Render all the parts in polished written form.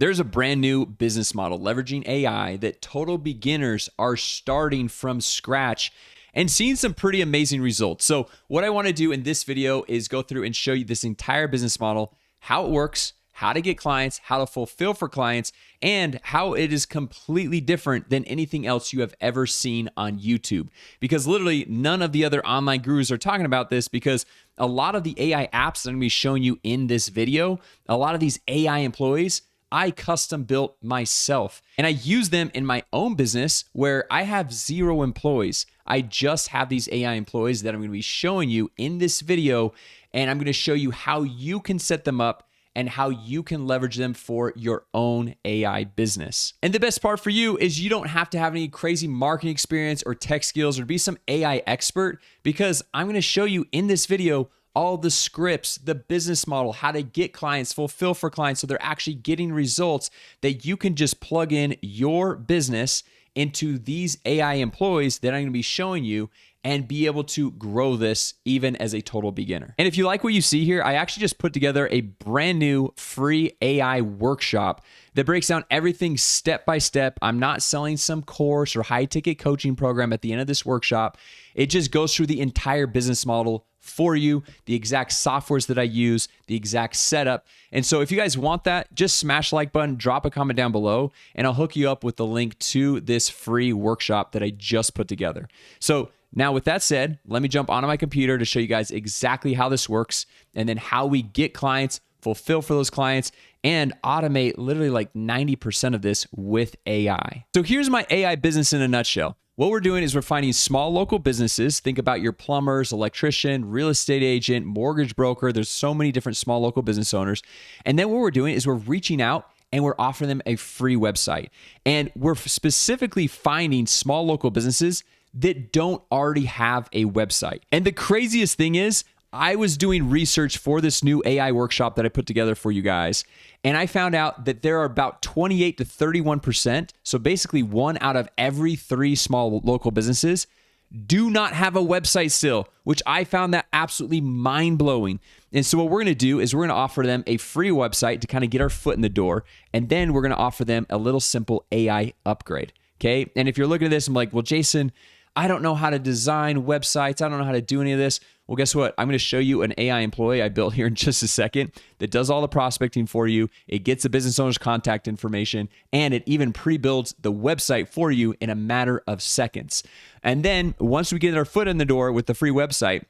There's a brand new business model leveraging AI that total beginners are starting from scratch and seeing some pretty amazing results. So what I want to do in this video is go through and show you this entire business model, how it works, how to get clients, how to fulfill for clients, and how it is completely different than anything else you have ever seen on YouTube. Because literally none of the other online gurus are talking about this, because a lot of the AI apps that I'm going to be showing you in this video, a lot of these AI employees, I custom built myself, and I use them in my own business where I have 0 employees. I just have these AI employees that I'm going to be showing you in this video, and I'm going to show you how you can set them up and how you can leverage them for your own AI business. And the best part for you is you don't have to have any crazy marketing experience or tech skills or be some AI expert, because I'm going to show you in this video all the scripts, the business model, how to get clients, fulfill for clients so they're actually getting results that you can just plug in your business into these AI employees that I'm going to be showing you and be able to grow this even as a total beginner. And if you like what you see here, I actually just put together a brand new free AI workshop that breaks down everything step by step. I'm not selling some course or high ticket coaching program at the end of this workshop. It just goes through the entire business model for you, the exact softwares that I use, the exact setup. And so if you guys want that, just smash the like button, drop a comment down below, and I'll hook you up with the link to this free workshop that I just put together. So now with that said, let me jump onto my computer to show you guys exactly how this works and then how we get clients, fulfill for those clients, and automate literally like 90% of this with AI. So here's my AI business in a nutshell. What we're doing is we're finding small local businesses. Think about your plumbers, electrician, real estate agent, mortgage broker. There's so many different small local business owners. And then what we're doing is we're reaching out and we're offering them a free website. And we're specifically finding small local businesses that don't already have a website. And the craziest thing is, I was doing research for this new AI workshop that I put together for you guys, and I found out that there are about 28 to 31%, so basically 1 out of every 3 small local businesses do not have a website still, which I found that absolutely mind-blowing. And so what we're going to do is we're going to offer them a free website to kind of get our foot in the door, and then we're going to offer them a little simple AI upgrade, okay? And if you're looking at this, I'm like, well, Jason, I don't know how to design websites. I don't know how to do any of this. Well, guess what? I'm going to show you an AI employee I built here in just a second that does all the prospecting for you. It gets the business owner's contact information, and it even pre-builds the website for you in a matter of seconds. And then once we get our foot in the door with the free website,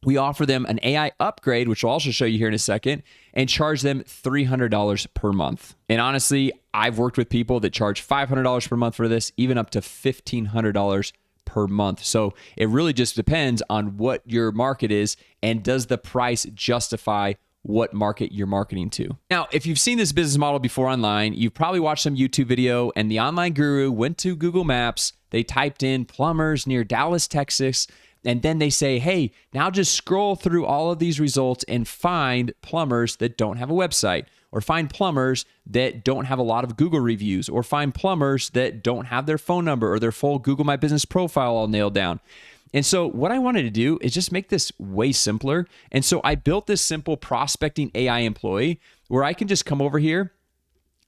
we offer them an AI upgrade, which I'll also show you here in a second, and charge them $300 per month. And honestly, I've worked with people that charge $500 per month for this, even up to $1,500 per month. So it really just depends on what your market is and does the price justify what market you're marketing to. Now, if you've seen this business model before online, you've probably watched some YouTube video and the online guru went to Google Maps, they typed in plumbers near Dallas, Texas, and then they say, hey, now just scroll through all of these results and find plumbers that don't have a website, or find plumbers that don't have a lot of Google reviews, or find plumbers that don't have their phone number or their full Google My Business profile all nailed down. And so what I wanted to do is just make this way simpler. And so I built this simple prospecting AI employee where I can just come over here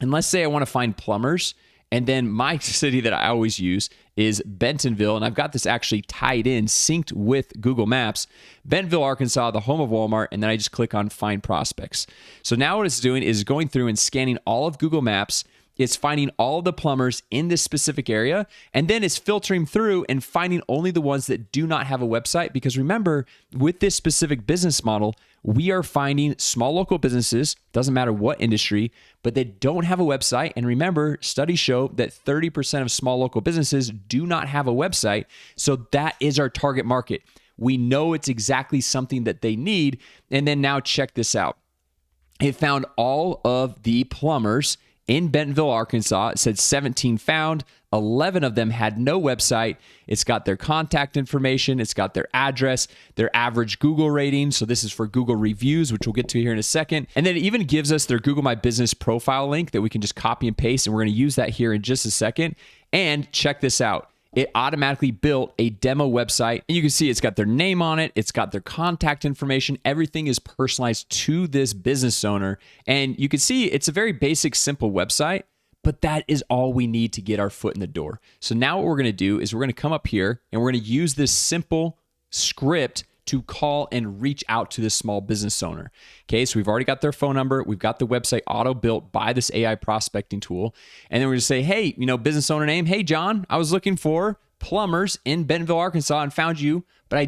and let's say I want to find plumbers. And then my city that I always use is Bentonville. And I've got this actually tied in, synced with Google Maps. Bentonville, Arkansas, the home of Walmart. And then I just click on Find Prospects. So now what it's doing is going through and scanning all of Google Maps. It's finding all of the plumbers in this specific area, and then it's filtering through and finding only the ones that do not have a website. Because remember, with this specific business model, we are finding small local businesses, doesn't matter what industry, but they don't have a website. And remember, studies show that 30% of small local businesses do not have a website. So that is our target market. We know it's exactly something that they need. And then now check this out. It found all of the plumbers in Bentonville, Arkansas. It said 17 found, 11 of them had no website. It's got their contact information, it's got their address, their average Google rating. So this is for Google reviews, which we'll get to here in a second. And then it even gives us their Google My Business profile link that we can just copy and paste, and we're going to use that here in just a second. And check this out. it automatically built a demo website. And you can see it's got their name on it. It's got their contact information. Everything is personalized to this business owner. And you can see it's a very basic, simple website, but that is all we need to get our foot in the door. So now what we're going to do is we're going to come up here and we're going to use this simple script to call and reach out to this small business owner. Okay, so we've already got their phone number. We've got the website auto-built by this AI prospecting tool. And then we're going to say, hey, business owner name, hey, John, I was looking for plumbers in Bentonville, Arkansas and found you, but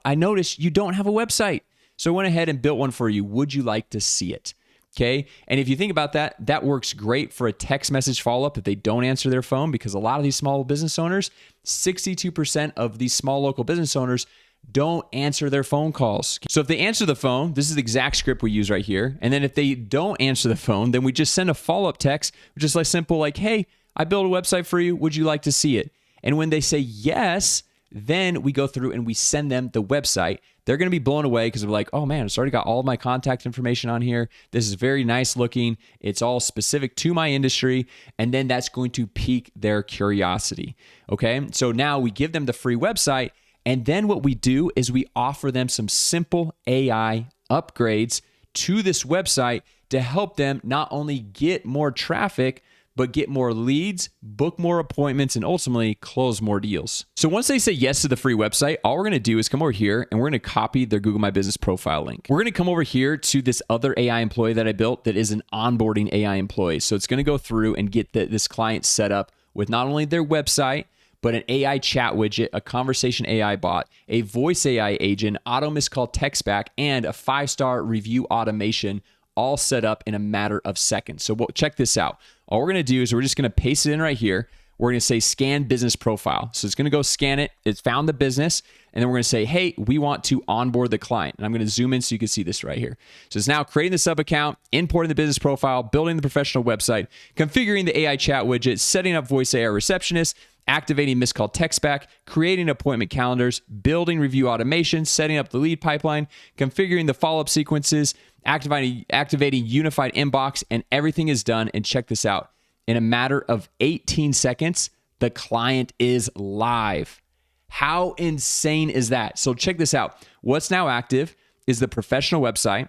I noticed you don't have a website. So I went ahead and built one for you. Would you like to see it? Okay, and if you think about that, that works great for a text message follow-up if they don't answer their phone, because a lot of these small business owners, 62% of these small local business owners don't answer their phone calls. So if they answer the phone, this is the exact script we use right here. And then if they don't answer the phone, then we just send a follow-up text, which is simple like, hey, I built a website for you. Would you like to see it? And when they say yes, then we go through and we send them the website. They're going to be blown away because they're like, oh man, it's already got all of my contact information on here. This is very nice looking. It's all specific to my industry. And then that's going to pique their curiosity. Okay. So now we give them the free website. And then what we do is we offer them some simple AI upgrades to this website to help them not only get more traffic, but get more leads, book more appointments, and ultimately close more deals. So once they say yes to the free website, all we're going to do is come over here and we're going to copy their Google My Business profile link. We're going to come over here to this other AI employee that I built that is an onboarding AI employee. So it's going to go through and get this client set up with not only their website, but an AI chat widget, a conversation AI bot, a voice AI agent, auto missed call text back, and a 5-star review automation, all set up in a matter of seconds. So check this out. All we're going to do is we're just going to paste it in right here. We're going to say scan business profile. So it's going to go scan it. It's found the business. And then we're going to say, hey, we want to onboard the client. And I'm going to zoom in so you can see this right here. So it's now creating the sub account, importing the business profile, building the professional website, configuring the AI chat widget, setting up voice AI receptionist, activating missed call text back, creating appointment calendars, building review automation, setting up the lead pipeline, configuring the follow-up sequences, activating unified inbox, and everything is done. And check this out. In a matter of 18 seconds, the client is live. How insane is that? So check this out. What's now active is the professional website,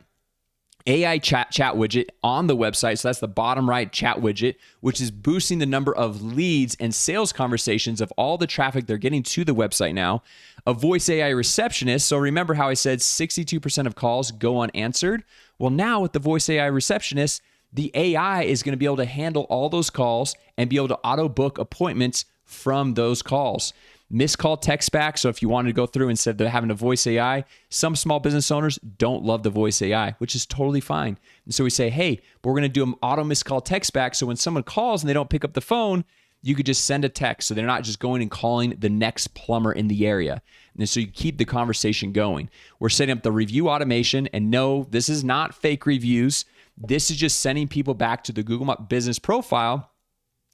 AI chat widget on the website. So that's the bottom right chat widget, which is boosting the number of leads and sales conversations of all the traffic they're getting to the website now. A voice AI receptionist. So remember how I said 62% of calls go unanswered? Well, now with the voice AI receptionist, the AI is going to be able to handle all those calls and be able to auto book appointments from those calls. Missed call text back. So if you wanted to go through instead of having a voice AI, some small business owners don't love the voice AI, which is totally fine. And so we say, hey, but we're going to do an auto missed call text back. So when someone calls and they don't pick up the phone, you could just send a text. So they're not just going and calling the next plumber in the area. And so you keep the conversation going. We're setting up the review automation. And no, this is not fake reviews. This is just sending people back to the Google My Business profile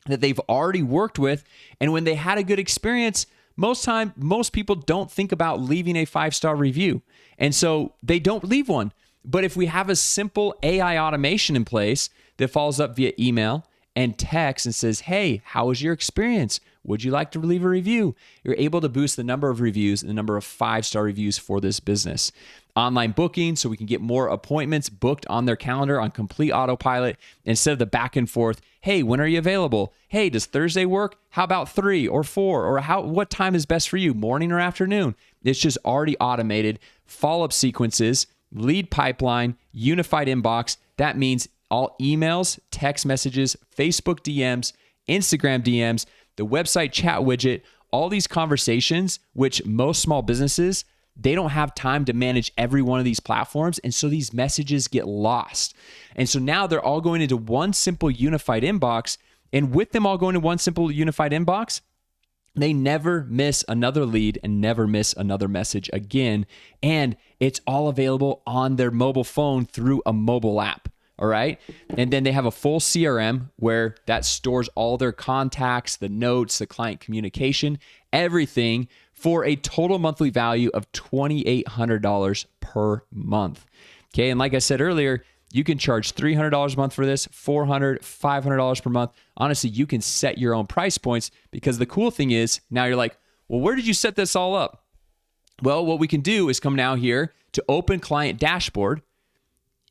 that they've already worked with. And when they had a good experience, most people don't think about leaving a 5-star review. And so they don't leave one. But if we have a simple AI automation in place that follows up via email and text and says, hey, how was your experience? Would you like to leave a review? You're able to boost the number of reviews and the number of 5-star reviews for this business. Online booking, so we can get more appointments booked on their calendar on complete autopilot instead of the back and forth. Hey, when are you available? Hey, does Thursday work? How about 3 or 4? Or what time is best for you, morning or afternoon? It's just already automated. Follow-up sequences, lead pipeline, unified inbox. That means all emails, text messages, Facebook DMs, Instagram DMs, the website chat widget, all these conversations, which most small businesses, they don't have time to manage every one of these platforms. And so these messages get lost. And so now they're all going into one simple unified inbox. And with them all going to one simple unified inbox, they never miss another lead and never miss another message again. And it's all available on their mobile phone through a mobile app. All right. And then they have a full CRM where that stores all their contacts, the notes, the client communication, everything for a total monthly value of $2,800 per month. Okay. And like I said earlier, You can charge $300 a month for this, $400, $500 per month. Honestly, you can set your own price points, because the cool thing is now you're like, well, where did you set this all up? Well, what we can do is come now here to open client dashboard,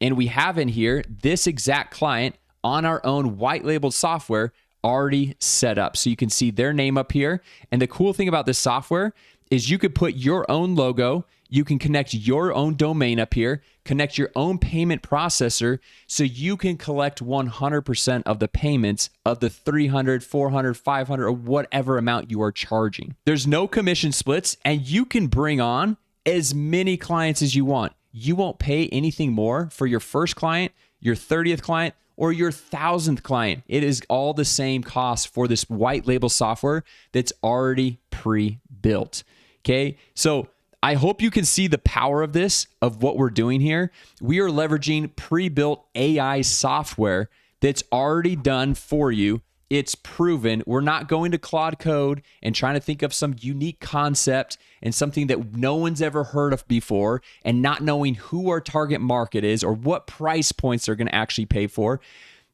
and we have in here this exact client on our own white labeled software already set up. So you can see their name up here. And the cool thing about this software is you could put your own logo, you can connect your own domain up here, connect your own payment processor, so you can collect 100% of the payments of the 300, 400, 500, or whatever amount you are charging. There's no commission splits, and you can bring on as many clients as you want. You won't pay anything more for your first client, your 30th client, or your 1,000th client. It is all the same cost for this white label software that's already pre-built. Okay, so I hope you can see the power of this, of what we're doing here. We are leveraging pre-built AI software that's already done for you. It's proven. We're not going to Claude Code and trying to think of some unique concept and something that no one's ever heard of before, and not knowing who our target market is or what price points they're going to actually pay for.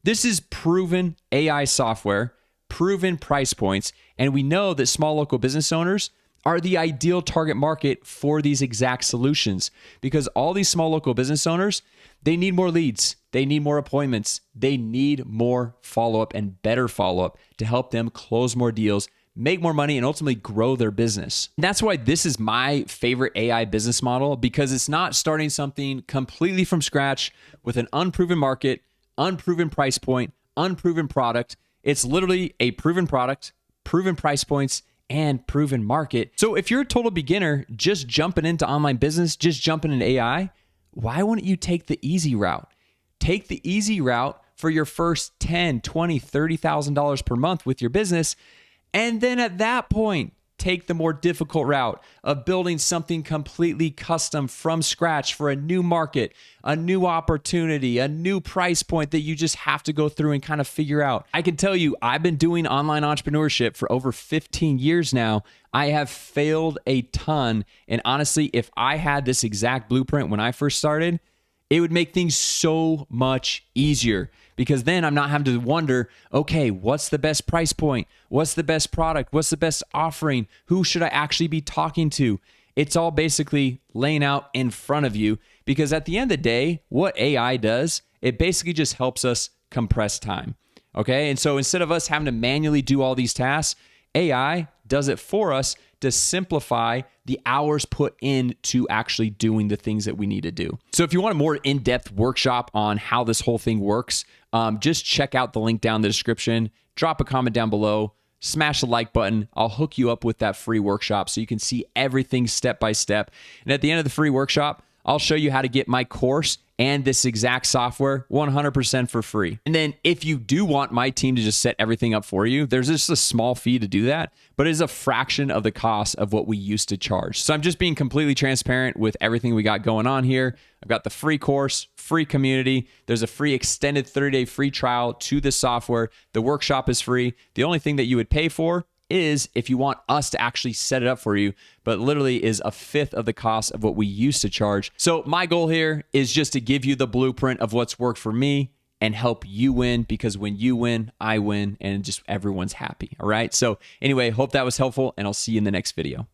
This is proven AI software, proven price points, and we know that small local business owners are the ideal target market for these exact solutions, because all these small local business owners, they need more leads, they need more appointments, they need more follow-up and better follow-up to help them close more deals, make more money, and ultimately grow their business. And that's why this is my favorite AI business model, because it's not starting something completely from scratch with an unproven market, unproven price point, unproven product. It's literally a proven product, proven price points, and proven market. So if you're a total beginner just jumping into online business, just jumping into AI, why wouldn't you take the easy route? Take the easy route for your first $10,000, $20,000, $30,000 per month with your business. And then at that point, take the more difficult route of building something completely custom from scratch for a new market, a new opportunity, a new price point that you just have to go through and kind of figure out. I can tell you, I've been doing online entrepreneurship for over 15 years now. I have failed a ton. And honestly, if I had this exact blueprint when I first started, it would make things so much easier, because then I'm not having to wonder, okay, what's the best price point? What's the best product? What's the best offering? Who should I actually be talking to? It's all basically laying out in front of you, because at the end of the day, what AI does, it basically just helps us compress time. Okay. And so instead of us having to manually do all these tasks, AI does it for us to simplify the hours put into actually doing the things that we need to do. So if you want a more in-depth workshop on how this whole thing works, just check out the link down in the description, drop a comment down below, smash the like button. I'll hook you up with that free workshop so you can see everything step by step. And at the end of the free workshop, I'll show you how to get my course and this exact software 100% for free. And then if you do want my team to just set everything up for you, there's just a small fee to do that, but it is a fraction of the cost of what we used to charge. So I'm just being completely transparent with everything we got going on here. I've got the free course, free community. There's a free extended 30-day free trial to the software. The workshop is free. The only thing that you would pay for is if you want us to actually set it up for you, but literally is a fifth of the cost of what we used to charge. So my goal here is just to give you the blueprint of what's worked for me and help you win, because when you win, I win, and just everyone's happy. All right. So anyway, hope that was helpful, and I'll see you in the next video.